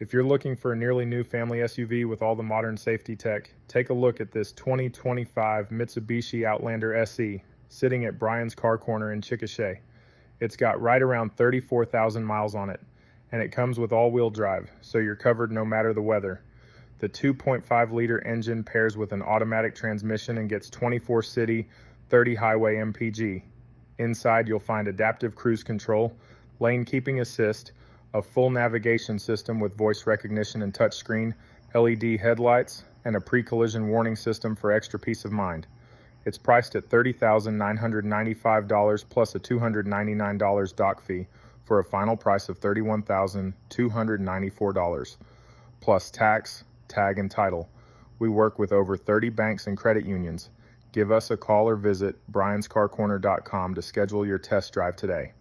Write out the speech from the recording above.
If you're looking for a nearly new family SUV with all the modern safety tech, take a look at this 2025 Mitsubishi Outlander SE, sitting at Bryan's Car Corner in Chickasha. It's got right around 34,000 miles on it, and it comes with all-wheel drive, so you're covered no matter the weather. The 2.5-liter engine pairs with an automatic transmission and gets 24 city, 30 highway MPG. Inside, you'll find adaptive cruise control, lane keeping assist, a full navigation system with voice recognition and touchscreen, LED headlights, and a pre-collision warning system for extra peace of mind. It's priced at $30,995 plus a $299 dock fee for a final price of $31,294, plus tax, tag, and title. We work with over 30 banks and credit unions. Give us a call or visit bryanscarcorner.com to schedule your test drive today.